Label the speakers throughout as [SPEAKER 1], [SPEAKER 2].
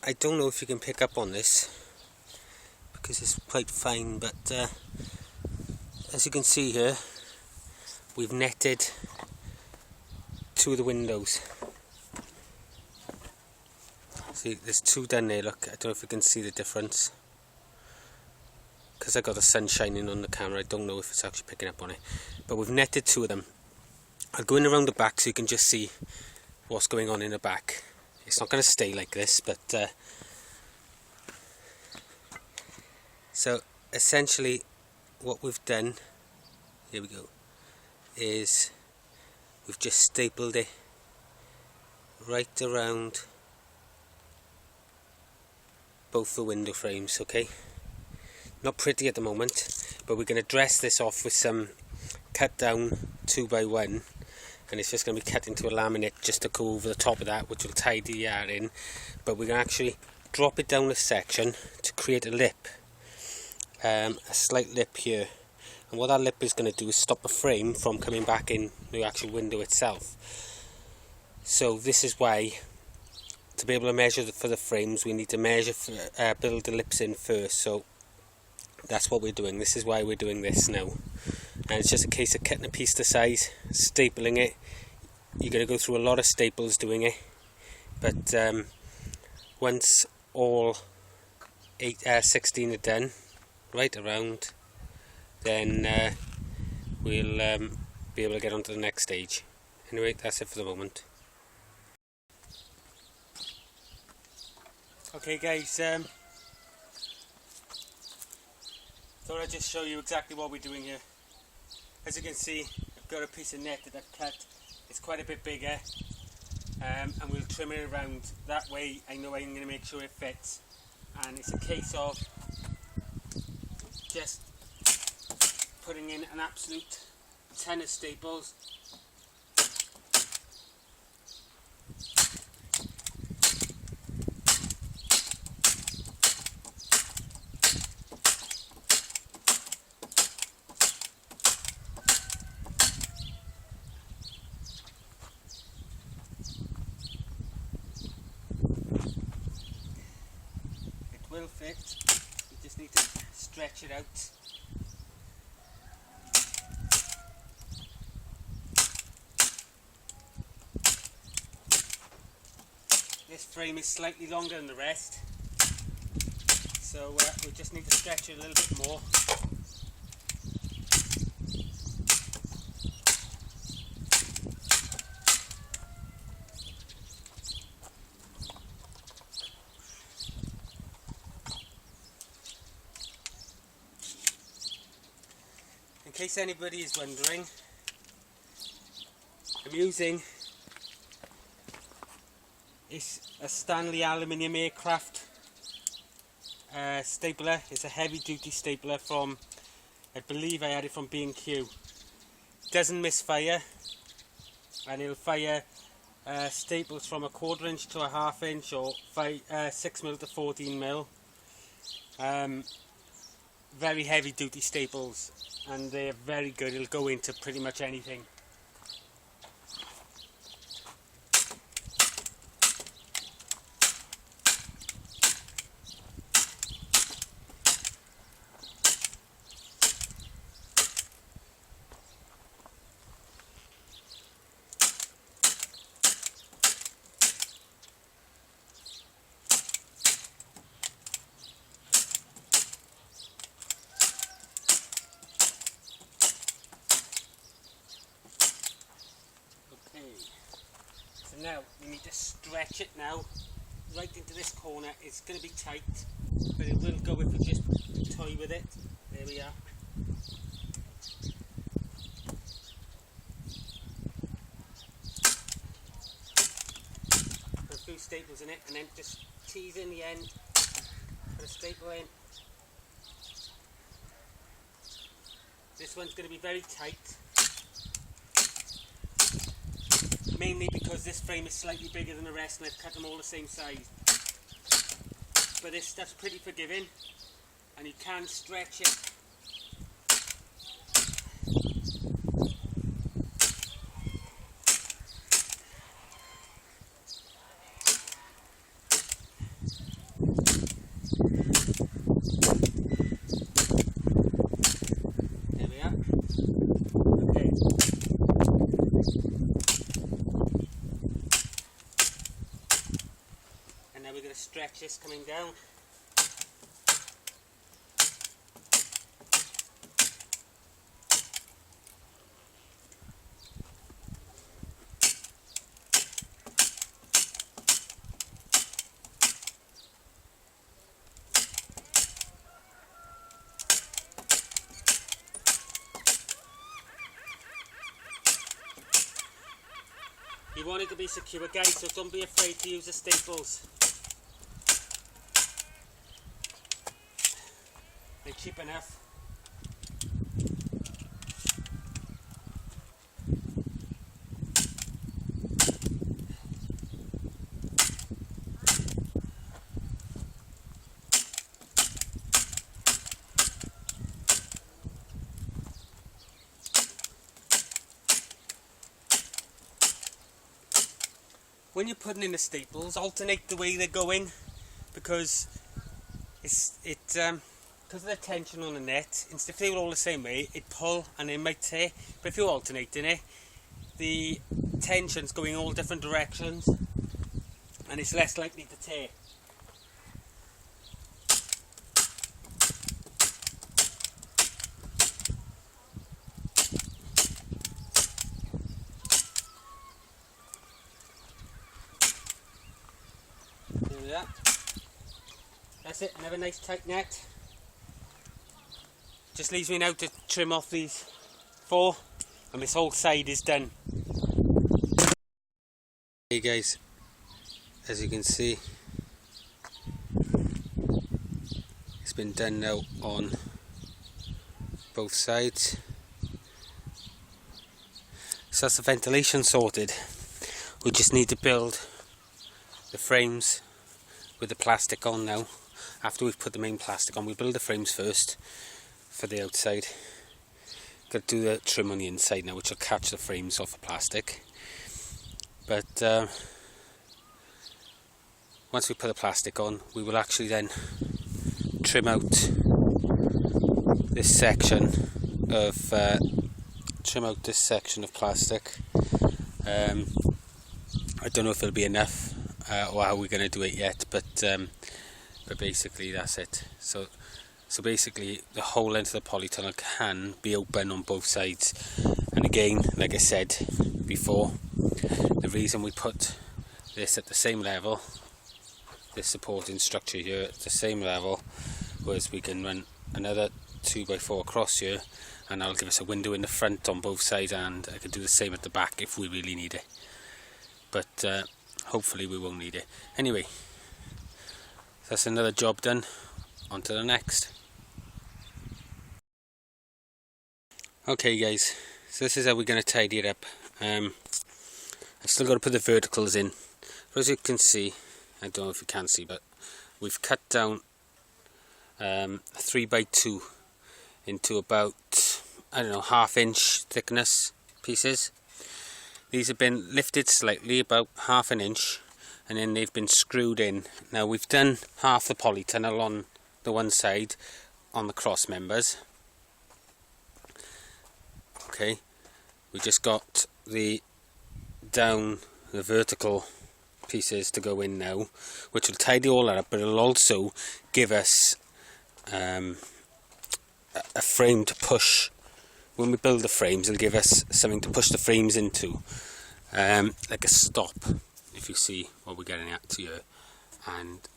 [SPEAKER 1] I don't know if you can pick up on this because it's quite fine, but as you can see here, we've netted 2 of the windows. See, there's 2 down there, look. I don't know if you can see the difference because I got the sun shining on the camera. I don't know if it's actually picking up on it, but we've netted 2 of them. I'll go in around the back so you can just see what's going on in the back. It's not going to stay like this, but so essentially what we've done, here we go, is we've just stapled it right around both the window frames. Okay, not pretty at the moment, but we're going to dress this off with some cut down 2x1, and it's just going to be cut into a laminate just to go over the top of that, which will tidy the yard in. But we're going to actually drop it down a section to create a lip, a slight lip here, and what that lip is going to do is stop the frame from coming back in the actual window itself. So this is why, to be able to measure for the frames, we need to measure build the lips in first. So that's what we're doing. This is why we're doing this now, and it's just a case of cutting a piece to size, stapling it. You're going to go through a lot of staples doing it, but once all 16 are done right around, then we'll be able to get on to the next stage. Anyway, that's it for the moment. Okay guys, thought I'd just show you exactly what we're doing here. As you can see, I've got a piece of net that I've cut. It's quite a bit bigger, and we'll trim it around. That way I know I'm going to make sure it fits, and it's a case of just putting in an absolute ton of staples. Will fit, you just need to stretch it out. This frame is slightly longer than the rest, so we just need to stretch it a little bit more. In case anybody is wondering, I'm using a Stanley aluminium aircraft stapler. It's a heavy duty stapler from, I believe I had it from B&Q. Doesn't misfire, and it'll fire staples from 1/4 inch to 1/2 inch, or 6mm to 14mm. Very heavy duty staples, and they're very good. It'll go into pretty much anything. So now we need to stretch it now right into this corner. It's going to be tight, but it will go if we just toy with it. There we are. Put a few staples in it, and then just tease in the end, put a staple in. This one's going to be very tight, mainly because this frame is slightly bigger than the rest and I've cut them all the same size. But this stuff's pretty forgiving, and you can stretch it. stretch this coming down. You want it to be secure, guys, so don't be afraid to use the staples. They're cheap enough. When you're putting in the staples, alternate the way they're going, because because of the tension on the net. If they were all the same way, it'd pull and it might tear. But if you're alternating it, the tension's going all different directions, and it's less likely to tear. That. That's it, another nice tight net. Just leaves me now to trim off these 4 and this whole side is done. Hey guys, as you can see, it's been done now on both sides. So that's the ventilation sorted. We just need to build the frames with the plastic on now. After we've put the main plastic on, we build the frames first for the outside. Got to do the trim on the inside now, which will catch the frames off the plastic. But once we put the plastic on, we will actually then trim out this section of plastic. I don't know if it'll be enough or how we're going to do it yet, but basically that's it. So basically the whole length of the polytunnel can be open on both sides. And again, like I said before, the reason we put this at the same level, this supporting structure here at the same level, was we can run another 2x4 across here, and that'll give us a window in the front on both sides, and I can do the same at the back if we really need it. But hopefully we won't need it. Anyway, that's another job done. On to the next. Okay guys, so this is how we're going to tidy it up. I've still got to put the verticals in. But as you can see, I don't know if you can see, but we've cut down a 3x2 into about, I don't know, 1/2 inch thickness pieces. These have been lifted slightly, about 1/2 inch, and then they've been screwed in. Now we've done half the polytunnel on the one side on the cross members. Okay, we just got the vertical pieces to go in now, which will tidy all that up, but it'll also give us a frame to push. When we build the frames, it'll give us something to push the frames into, like a stop, if you see what we're getting at here, and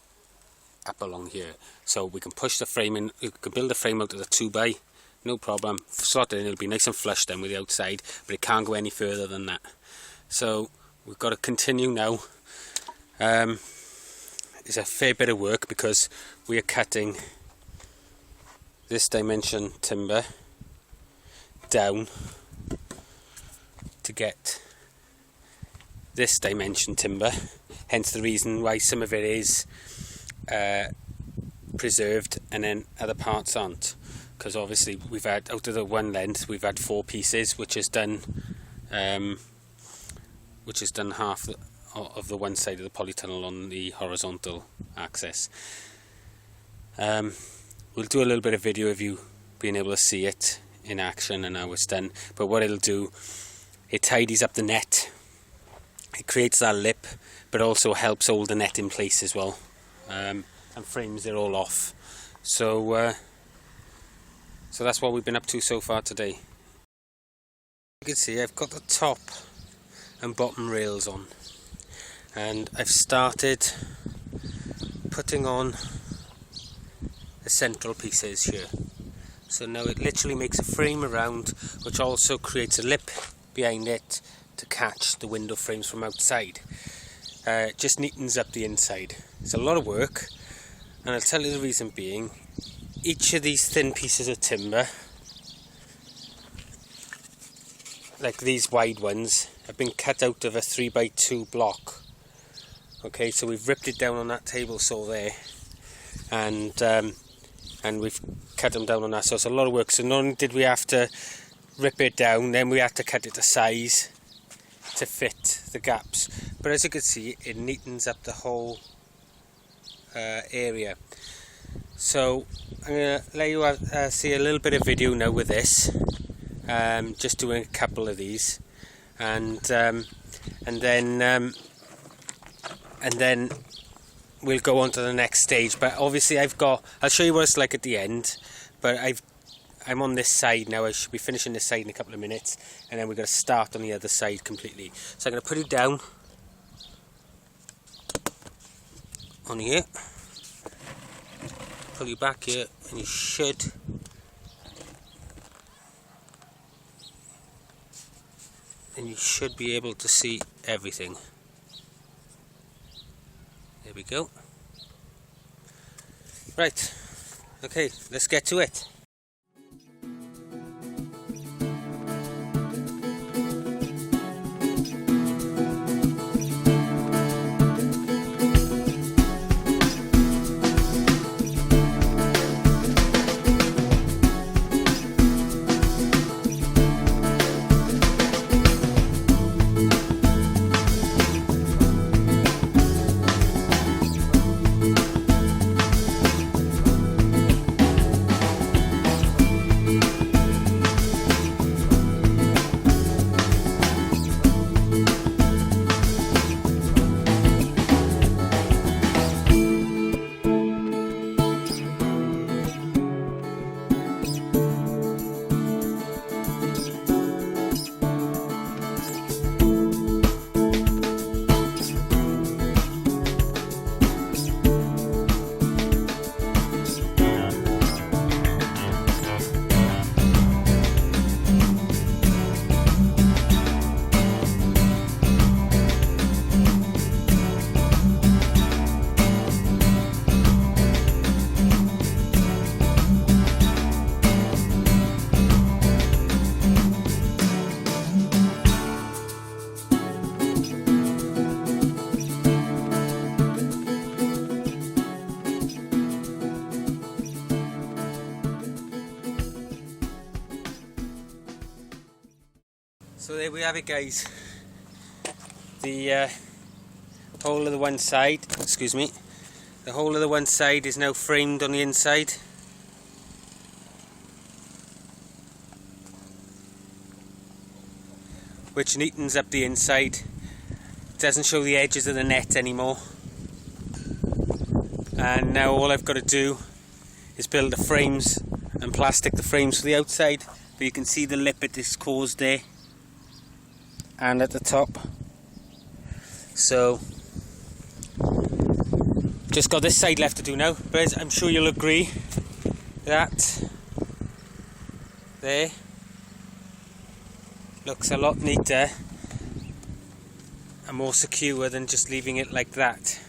[SPEAKER 1] up along here. So we can push the frame in, we can build the frame out of the 2x, no problem, slot it in, it'll be nice and flush then with the outside, but it can't go any further than that. So we've got to continue now. It's a fair bit of work because we are cutting this dimension timber down to get this dimension timber, hence the reason why some of it is preserved and then other parts aren't, because obviously we've had, out of the one length, we've had 4 pieces, which has done half of the one side of the polytunnel on the horizontal axis. We'll do a little bit of video of you being able to see it in action and how it's done, but what it'll do, it tidies up the net, it creates that lip, but also helps hold the net in place as well. and frames, they're all off. So so that's what we've been up to so far today. You can see I've got the top and bottom rails on, and I've started putting on the central pieces here. So now it literally makes a frame around, which also creates a lip behind it to catch the window frames from outside. It just neatens up the inside. It's a lot of work, and I'll tell you the reason being. Each of these thin pieces of timber, like these wide ones, have been cut out of a 3x2 block. Okay, so we've ripped it down on that table saw there, and we've cut them down on that. So it's a lot of work. So not only did we have to rip it down, then we had to cut it to size to fit the gaps. But as you can see, it neatens up the whole area. So I'm going to let you see a little bit of video now with this, just doing a couple of these, and then we'll go on to the next stage. But obviously I'll show you what it's like at the end, but I'm on this side now. I should be finishing this side in a couple of minutes, and then we're going to start on the other side completely. So I'm going to put it down on here, pull you back here, and you should be able to see everything. There we go. Right, okay, let's get to it. So there we have it, guys. The whole of the one side, the whole of the one side is now framed on the inside. Which neatens up the inside. Doesn't show the edges of the net anymore. And now all I've got to do is build the frames and plastic the frames for the outside. But you can see the lip it is caused there, and at the top. So just got this side left to do now, but as I'm sure you'll agree that there looks a lot neater and more secure than just leaving it like that.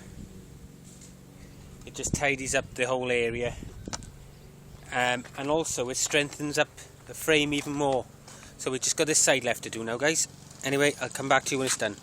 [SPEAKER 1] It just tidies up the whole area, and also it strengthens up the frame even more. So we just got this side left to do now, guys. Anyway, I'll come back to you when it's done.